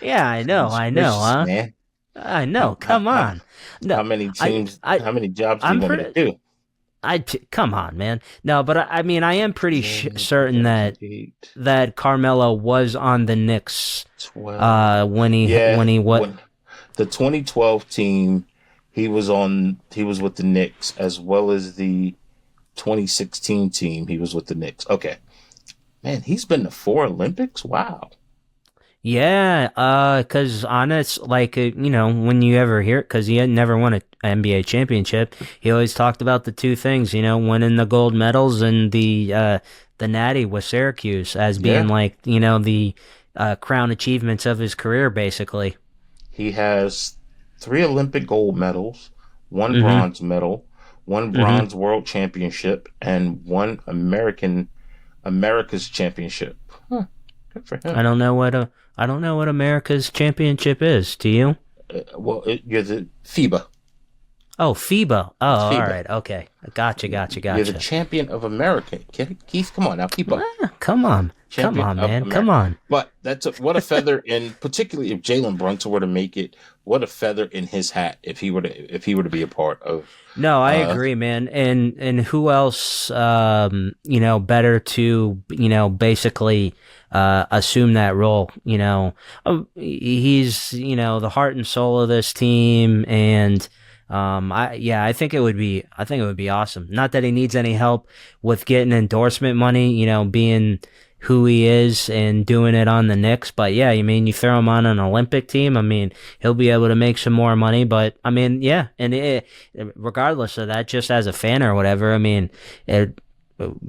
S3: Yeah, I know, huh? Man. I know. Come on.
S2: No, how many teams? How many jobs do you want me to do?
S3: Come on, man. No, but I mean, I am pretty certain that Carmelo was on the Knicks when he was
S2: the 2012 team. He was with the Knicks, as well as the 2016 team. He was with the Knicks. Okay, man, he's been to 4 Olympics. Wow.
S3: Yeah, because when you ever hear it, because he had never won an NBA championship, he always talked about the two things, winning the gold medals and the natty with Syracuse as being the crown achievements of his career, basically.
S2: He has 3 Olympic gold medals, 1 bronze medal, 1 bronze world championship, and 1 America's championship. Huh. Good for him.
S3: I don't know what America's championship is. Do you?
S2: You're the FIBA.
S3: Oh, FIBA. Oh, FIBA. All right. Okay. Gotcha.
S2: You're the champion of America. Keith, come on now. Keep up.
S3: Come on. Come on, man. Come on.
S2: But what a feather in, particularly if Jalen Brunson were to make it, what a feather in his hat if he were to be a part of.
S3: No, I agree, man. And who else, better to, basically assume that role. He's the heart and soul of this team, and I think it would be awesome. Not that he needs any help with getting endorsement money, being who he is and doing it on the Knicks, but yeah, you throw him on an Olympic team, he'll be able to make some more money, but and regardless of that, just as a fan or whatever, it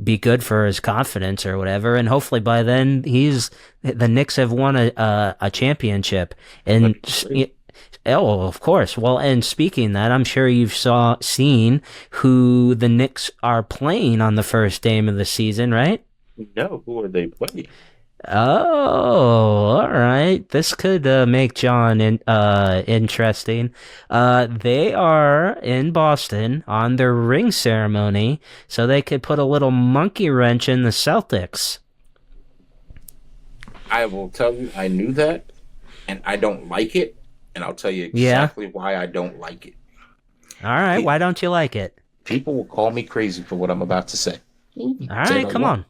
S3: be good for his confidence or whatever, and hopefully by then the Knicks have won a championship, and of course. Well, and speaking that, I'm sure you've seen who the Knicks are playing on the first game of the season, right?
S2: No, who are they playing?
S3: Oh, all right. This could make John interesting. They are in Boston on their ring ceremony, so they could put a little monkey wrench in the Celtics.
S2: I will tell you, I knew that, and I don't like it, and I'll tell you exactly why I don't like it.
S3: All right, why don't you like it?
S2: People will call me crazy for what I'm about to say.
S3: All right, come on.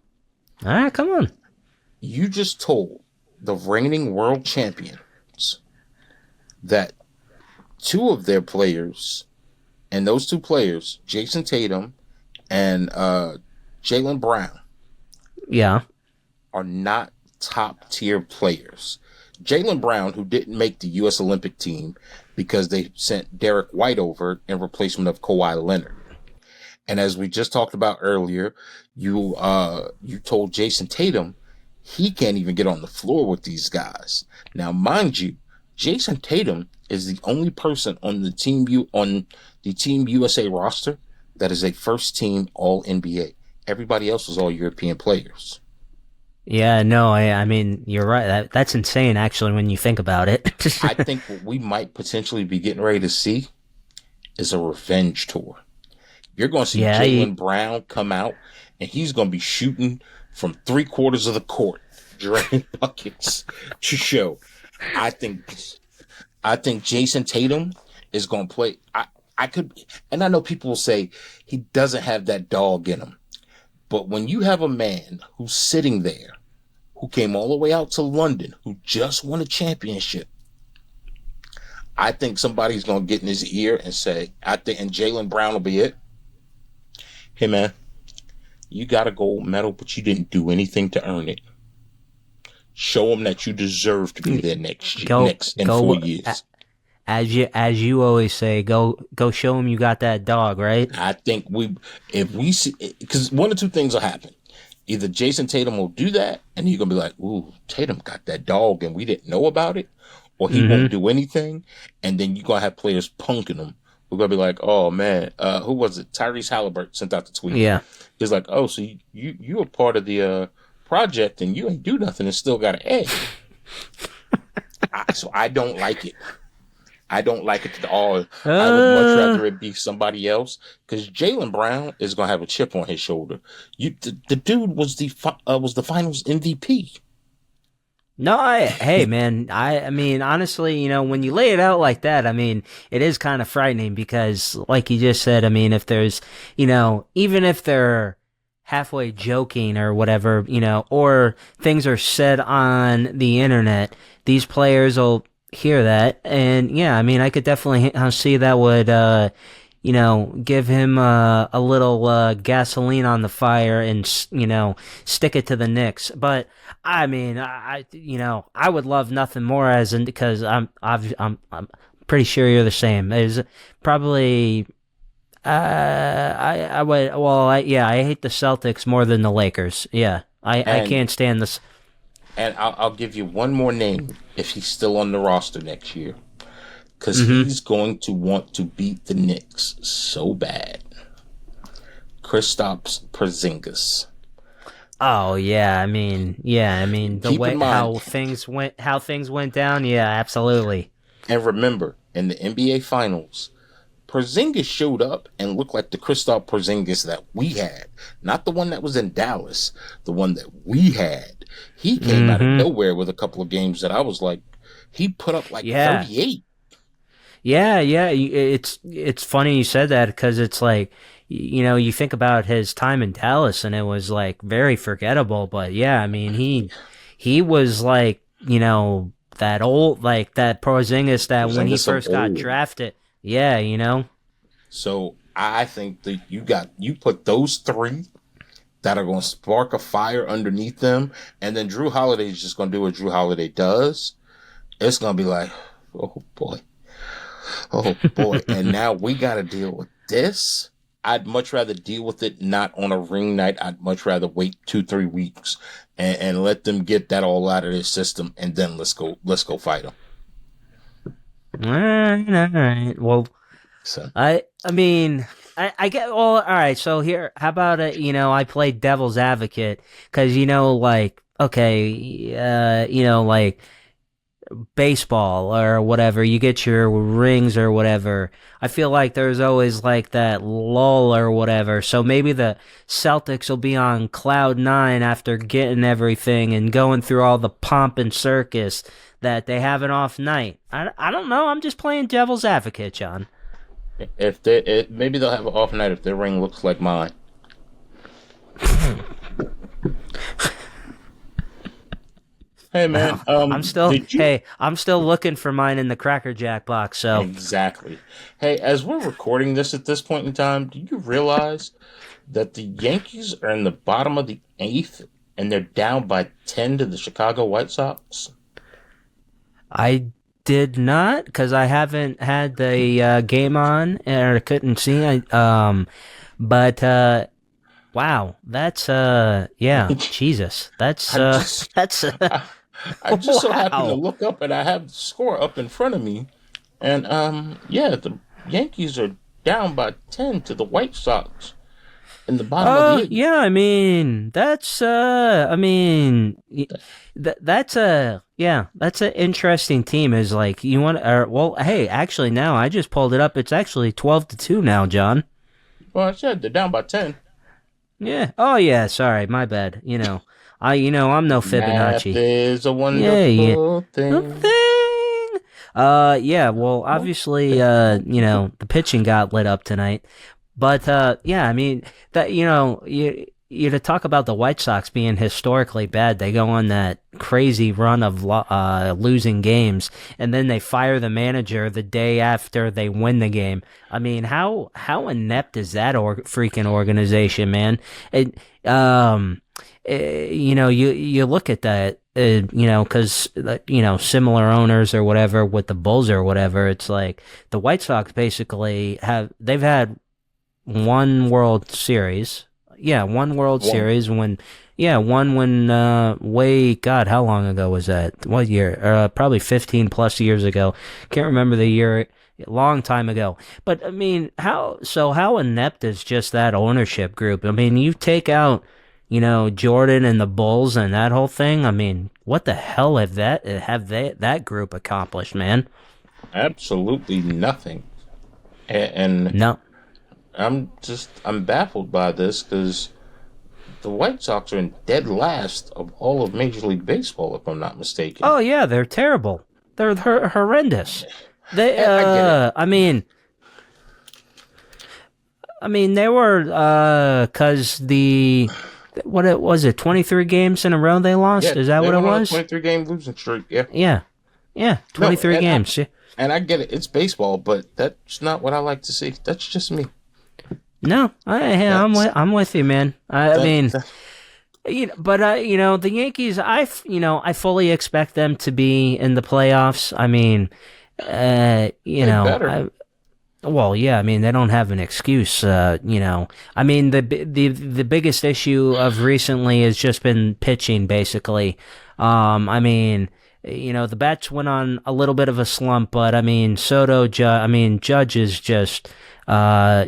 S2: You just told the reigning world champions that 2 of their players, and those 2 players, Jason Tatum and Jaylen Brown, are not top tier players. Jaylen Brown, who didn't make the U.S. Olympic team because they sent Derek White over in replacement of Kawhi Leonard. And as we just talked about earlier, you told Jason Tatum he can't even get on the floor with these guys. Now, mind you, Jason Tatum is the only person on the Team USA roster that is a first team All NBA. Everybody else was all European players.
S3: Yeah, no, I mean, you're right. That's insane, actually, when you think about it.
S2: I think what we might potentially be getting ready to see is a revenge tour. You're going to see Jaylen Brown come out, and he's going to be shooting from 3/4 of the court, draining buckets to show. I think Jason Tatum is going to play. I could, and I know people will say he doesn't have that dog in him, but when you have a man who's sitting there, who came all the way out to London, who just won a championship, I think somebody's going to get in his ear and say, and Jaylen Brown will be it. Hey, man, you got a gold medal, but you didn't do anything to earn it. Show them that you deserve to be there next 4 years.
S3: As you always say, go show them you got that dog, right?
S2: I think if we see, because one or two things will happen. Either Jason Tatum will do that, and you're going to be like, ooh, Tatum got that dog, and we didn't know about it. Or he won't do anything, and then you're going to have players punking him. We're going to be like, oh, man, who was it? Tyrese Halliburton sent out the tweet.
S3: Yeah.
S2: He's like, oh, so you were part of the project, and you ain't do nothing and still got an A. So I don't like it. I don't like it at all. I would much rather it be somebody else, because Jaylen Brown is going to have a chip on his shoulder. The dude was the finals MVP.
S3: No, hey, man, I mean, honestly, when you lay it out like that, I mean, it is kind of frightening because, like you just said, I mean, if there's, even if they're halfway joking or whatever, or things are said on the internet, these players will hear that. And yeah, I mean, I could definitely see that would, give him a little gasoline on the fire and, stick it to the Knicks. But I mean, I would love nothing more because I'm pretty sure you're the same. There's probably I hate the Celtics more than the Lakers. Yeah, I can't stand this.
S2: And I'll give you one more name if he's still on the roster next year. Because he's going to want to beat the Knicks so bad. Kristaps Porzingis.
S3: Oh yeah, I mean the way how things went down. Yeah, absolutely.
S2: And remember, in the NBA Finals, Porzingis showed up and looked like the Kristaps Porzingis that we had, not the one that was in Dallas, the one that we had. He came out of nowhere with a couple of games that I was like, he put up like 38.
S3: Yeah, it's funny you said that because it's like, you think about his time in Dallas and it was like very forgettable, but yeah, I mean, he was like, that old, like that Porzingis that when he first got drafted. Yeah,
S2: So I think that you put those three that are going to spark a fire underneath them, and then Drew Holiday is just going to do what Drew Holiday does. It's going to be like, oh boy. And now we got to deal with this. I'd much rather deal with it not on a ring night. I'd much rather wait 2-3 weeks and let them get that all out of their system, and then let's go fight them.
S3: All right. Well,
S2: so
S3: I mean, I get. Well, all right. So here, how about I play devil's advocate because like, okay, like baseball or whatever, you get your rings or whatever. I feel like there's always like that lull or whatever. So maybe the Celtics will be on cloud 9 after getting everything and going through all the pomp and circus that they have an off night. I don't know. I'm just playing devil's advocate, John.
S2: Maybe they'll have an off night if their ring looks like mine. Hey man, I'm
S3: still looking for mine in the Cracker Jack box. So
S2: exactly. Hey, as we're recording this at this point in time, do you realize that the Yankees are in the bottom of the 8th and they're down by 10 to the Chicago White Sox?
S3: I did not, because I haven't had the game on or couldn't see. But wow, that's Jesus, that's.
S2: I just so happened to look up and I have the score up in front of me, and the Yankees are down by 10 to the White Sox in the bottom of the 8th.
S3: Yeah, I mean that's that's an interesting team. Is like you want? Hey, actually now I just pulled it up. It's actually 12-2 now, John.
S2: Well, I said they're down by 10.
S3: Yeah. Oh yeah. Sorry, my bad. I'm no Fibonacci.
S2: Math is a wonderful thing.
S3: Yeah. Well, obviously, the pitching got lit up tonight, but yeah. I mean, that you to talk about the White Sox being historically bad. They go on that crazy run of losing games, and then they fire the manager the day after they win the game. I mean, how inept is that freaking organization, man? You look at that, because similar owners or whatever with the Bulls or whatever. It's like the White Sox basically they've had one World Series. Yeah, one World Series when God, how long ago was that? What year? Probably 15 plus years ago. Can't remember the year. Long time ago. But I mean, how inept is just that ownership group? I mean, you take out, Jordan and the Bulls and that whole thing. I mean, what the hell have that group accomplished, man?
S2: Absolutely nothing. And
S3: no.
S2: I'm baffled by this because the White Sox are in dead last of all of Major League Baseball, if I'm not mistaken.
S3: Oh yeah, they're terrible. They're horrendous. They, I mean, they were, cause what was it? 23 games in a row they lost.
S2: Yeah,
S3: is that what it was?
S2: 23-game losing streak. Yeah.
S3: Yeah. 23 games.
S2: And I get it. It's baseball, but that's not what I like to see. That's just me.
S3: No, I'm with you, man. The Yankees, I fully expect them to be in the playoffs. I mean,
S2: better.
S3: They don't have an excuse. I mean, the biggest issue of recently has just been pitching, basically. The bats went on a little bit of a slump, but I mean, Judge is just, this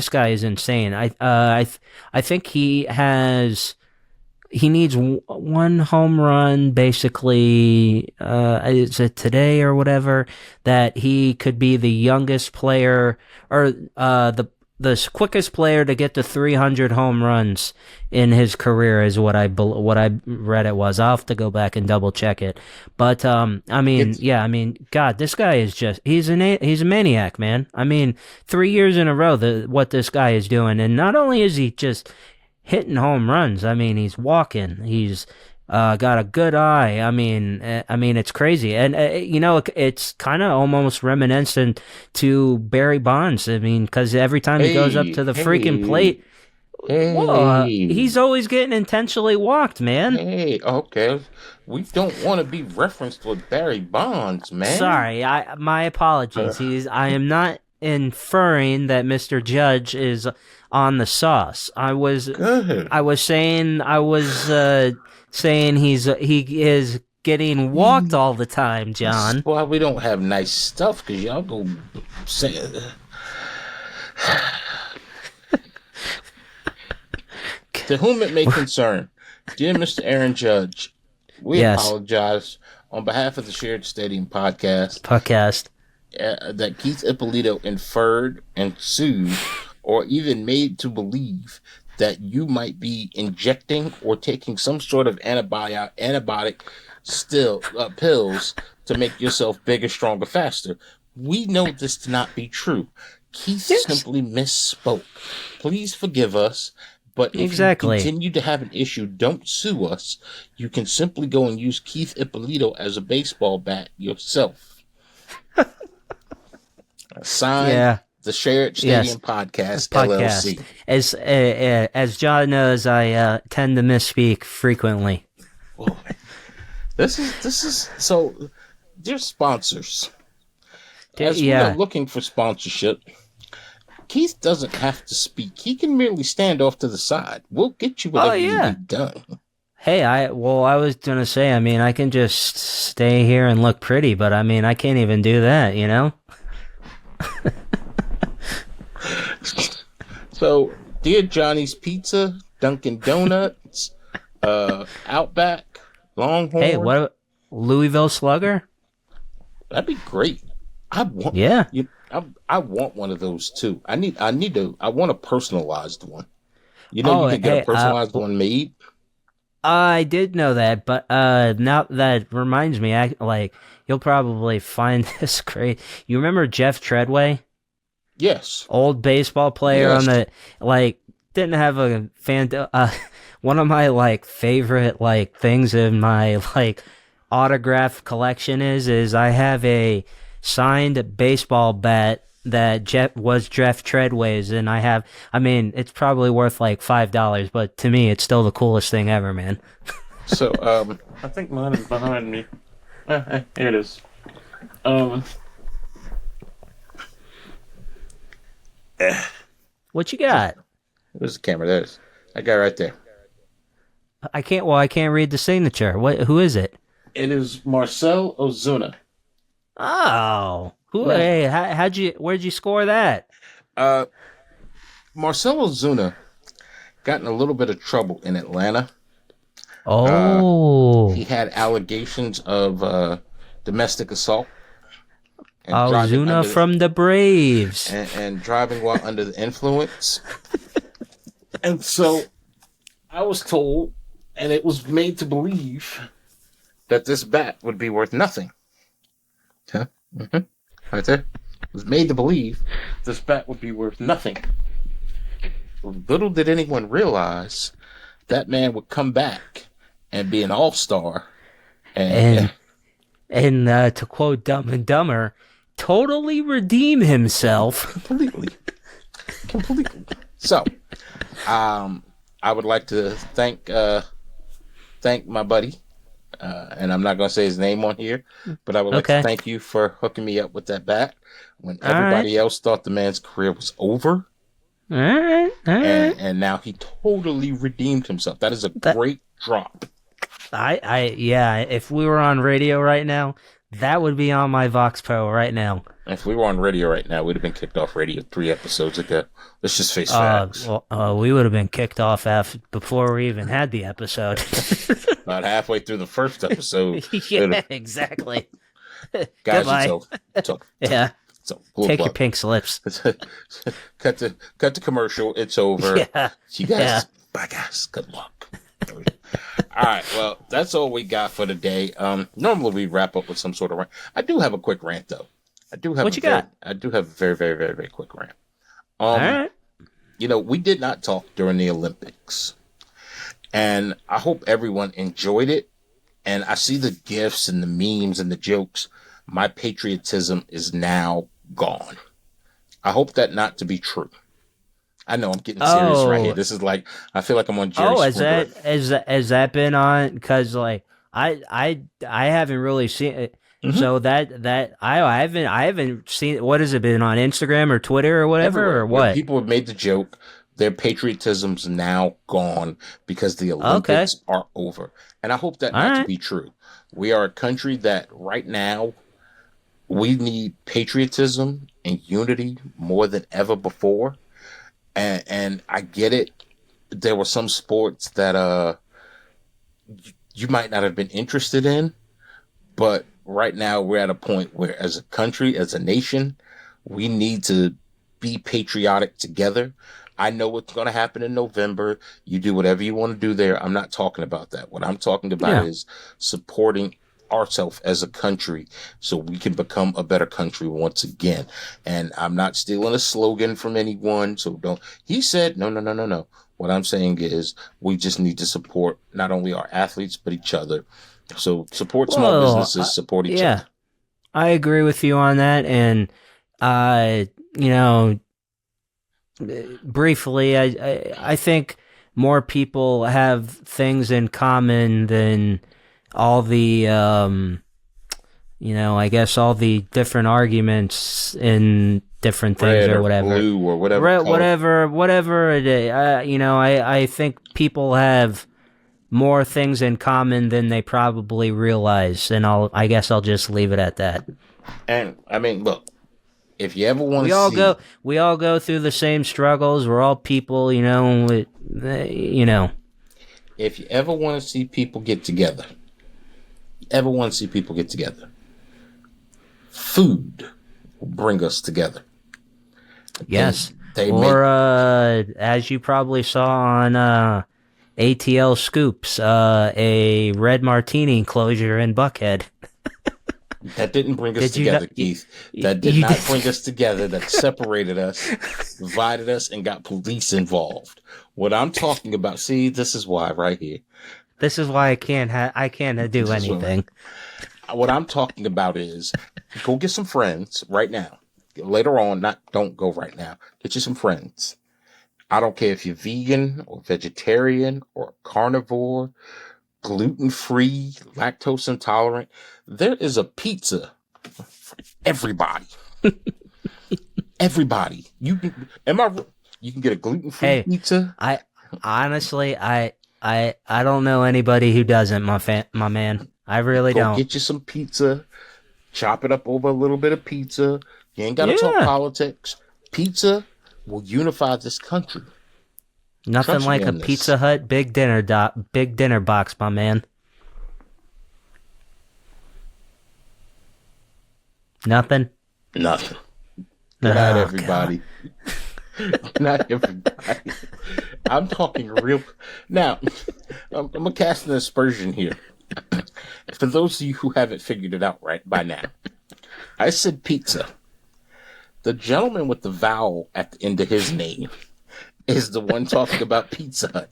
S3: guy is insane. I think he needs one home run, basically, is it today or whatever, that he could be the youngest player, or, the quickest player to get to 300 home runs in his career is what I read it was. I'll have to go back and double check it. But God, this guy is he's a maniac, man. I mean, 3 years in a row what this guy is doing, and not only is he just hitting home runs, I mean, he's walking. He's got a good eye. I mean, it's crazy, and it's kind of almost reminiscent to Barry Bonds. I mean, because every time he goes up to the freaking plate, he's always getting intentionally walked, man.
S2: Hey, okay, we don't want to be referenced with Barry Bonds, man.
S3: Sorry, my apologies. I am not inferring that Mr. Judge is on the sauce. I was saying he is getting walked all the time, John.
S2: That's why we don't have nice stuff, because y'all go say to whom it may concern, dear Mr. Aaron Judge, we apologize on behalf of the Shared Stadium podcast that Keith Ippolito inferred and sued, or even made to believe that you might be injecting or taking some sort of antibiotic pills to make yourself bigger, stronger, faster. We know this to not be true. Keith simply misspoke. Please forgive us. But if you continue to have an issue, don't sue us. You can simply go and use Keith Ippolito as a baseball bat yourself. Signed, the Shared Stadium Podcast, LLC.
S3: As John knows, I tend to misspeak frequently.
S2: Boy, this is so. Dear sponsors, as we are looking for sponsorship, Keith doesn't have to speak. He can merely stand off to the side. We'll get you whatever you need done.
S3: Hey, I was gonna say, I mean, I can just stay here and look pretty, but I mean, I can't even do that, you know?
S2: So, dear Johnny's Pizza, Dunkin' Donuts, Outback, Longhorn.
S3: Hey, what Louisville Slugger?
S2: That'd be great. I want one of those too. I want a personalized one. You can get a personalized one made.
S3: I did know that, but now that reminds me, you'll probably find this great. You remember Jeff Treadway?
S2: Yes.
S3: Old baseball player on the didn't have a fan. One of my favorite things in my autograph collection is I have a signed baseball bat that Jeff Treadway's, and it's probably worth $5, but to me, it's still the coolest thing ever, man.
S2: So, I think mine is behind me. Here it is.
S3: What you got?
S2: Where's the camera? There it is. I got it right there.
S3: I can't read the signature. Who is it?
S2: It is Marcel Ozuna.
S3: Oh. Hey, where'd you score that?
S2: Marcel Ozuna got in a little bit of trouble in Atlanta.
S3: Oh.
S2: He had allegations of domestic assault.
S3: Ozuna from the Braves.
S2: And driving while under the influence. And so I was told, and it was made to believe, that this bat would be worth nothing. Huh? Mm-hmm. Right there. It was made to believe this bat would be worth nothing. Little did anyone realize that man would come back and be an all-star. And
S3: to quote Dumb and Dumber, totally redeem himself.
S2: Completely. So, I would like to thank my buddy. And I'm not going to say his name on here, but I would like to thank you for hooking me up with that bat when everybody else thought the man's career was over.
S3: All right.
S2: And now he totally redeemed himself. That is a great drop.
S3: If we were on radio right now, that would be on my Vox Pro right now.
S2: If we were on radio right now, we'd have been kicked off radio 3 episodes ago. Let's just face facts.
S3: We would have been kicked off before we even had the episode.
S2: About halfway through the first episode.
S3: Yeah, exactly.
S2: Guys,
S3: yeah.
S2: So
S3: take your pink slips.
S2: Cut the commercial. It's over.
S3: Yeah.
S2: You guys, bye guys. Good luck. All right. Well, that's all we got for today. Normally we wrap up with some sort of rant. I do have a quick rant though. I do have a very, very, very, very quick rant.
S3: All right.
S2: We did not talk during the Olympics, and I hope everyone enjoyed it. And I see the gifs and the memes and the jokes. My patriotism is now gone. I hope that not to be true. I know I'm getting serious right here. This is I feel like I'm on Jerry Springer.
S3: Has that been on? Because I haven't really seen it. Mm-hmm. So I haven't seen. What has it been on Instagram or Twitter or whatever? Everywhere. Or what?
S2: People have made the joke. Their patriotism's now gone because the Olympics are over. And I hope that not to be true. We are a country that right now we need patriotism and unity more than ever before. And I get it. There were some sports that you might not have been interested in, but right now we're at a point where as a country, as a nation, we need to be patriotic together. I know what's going to happen in November. You do whatever you want to do there. I'm not talking about that. What I'm talking about is supporting ourselves as a country so we can become a better country once again. And I'm not stealing a slogan from anyone. So he said, no. What I'm saying is we just need to support not only our athletes, but each other. So support small businesses, support each other.
S3: I agree with you on that. And, briefly, I think more people have things in common than all the, I guess all the different arguments in different things or whatever.
S2: Blue or whatever.
S3: Whatever it is. I think people have more things in common than they probably realize, and I guess I'll just leave it at that.
S2: And I mean, look, if you ever want to
S3: we all go through the same struggles. We're all people, If
S2: you ever want to see people get together, food bring us together.
S3: Yes. As you probably saw on ATL Scoops, a red martini enclosure in Buckhead.
S2: That didn't bring us together, Keith. That did not bring us together. That separated us, divided us, and got police involved. What I'm talking about, see, this is why right here.
S3: This is why I can't do anything.
S2: What I'm talking about is go get some friends right now. Later on, don't go right now. Get you some friends. I don't care if you're vegan or vegetarian or carnivore, gluten-free, lactose intolerant. There is a pizza for everybody. Everybody. You can get a gluten-free pizza.
S3: I honestly, I don't know anybody who doesn't, my man. I really don't.
S2: Get you some pizza. Chop it up over a little bit of pizza. You ain't got to talk politics. Pizza will unify this country.
S3: Nothing like a Pizza Hut big dinner box, my man. Nothing.
S2: Good night, everybody. Good night, everybody. I'm talking real. Now, I'm gonna cast an aspersion here. For those of you who haven't figured it out right by now, I said pizza. The gentleman with the vowel at the end of his name is the one talking about Pizza Hut.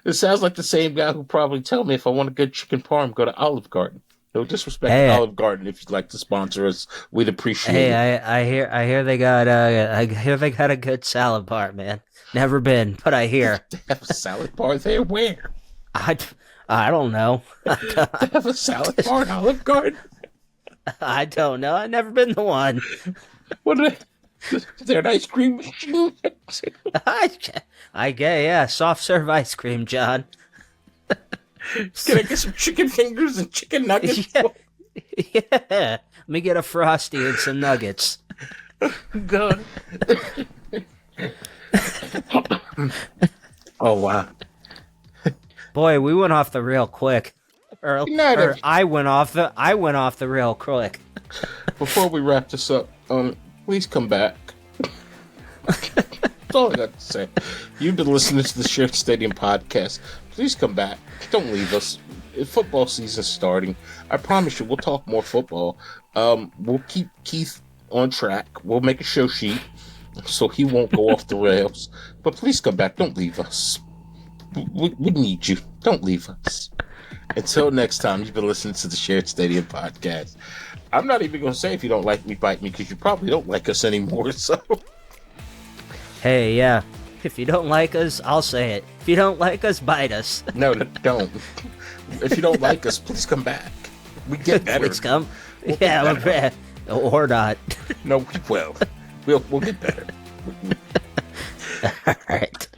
S2: It sounds like the same guy who probably tell me if I want a good chicken parm, go to Olive Garden. No disrespect to Olive Garden. If you'd like to sponsor us, we'd appreciate it.
S3: I hear they got a good salad bar, man. Never been, but I hear
S2: they have a salad bar there. Where?
S3: I don't know.
S2: They have a salad bar at Olive Garden?
S3: I don't know. I've never been to one.
S2: What are they? Is there an ice cream machine?
S3: I guess, yeah. Soft serve ice cream, John.
S2: Can I get some chicken fingers and chicken nuggets?
S3: Yeah. Let me get a Frosty and some nuggets.
S2: God. Oh, wow.
S3: Boy, we went off the rail quick. I went off the rail quick.
S2: Before we wrap this up, please come back. That's all I got to say. You've been listening to the Shared Stadium podcast. Please come back. Don't leave us. Football season's starting. I promise you, we'll talk more football. We'll keep Keith on track. We'll make a show sheet so he won't go off the rails. But please come back. Don't leave us. We need you. Don't leave us. Until next time, you've been listening to the Shared Stadium podcast. I'm not even going to say if you don't like me, bite me, because you probably don't like us anymore. So,
S3: hey, yeah. If you don't like us, I'll say it. If you don't like us, bite us.
S2: No, don't. If you don't like us, please come back. We get better.
S3: Please come. We're better. Or not.
S2: No, we will. We'll get better.
S3: All right.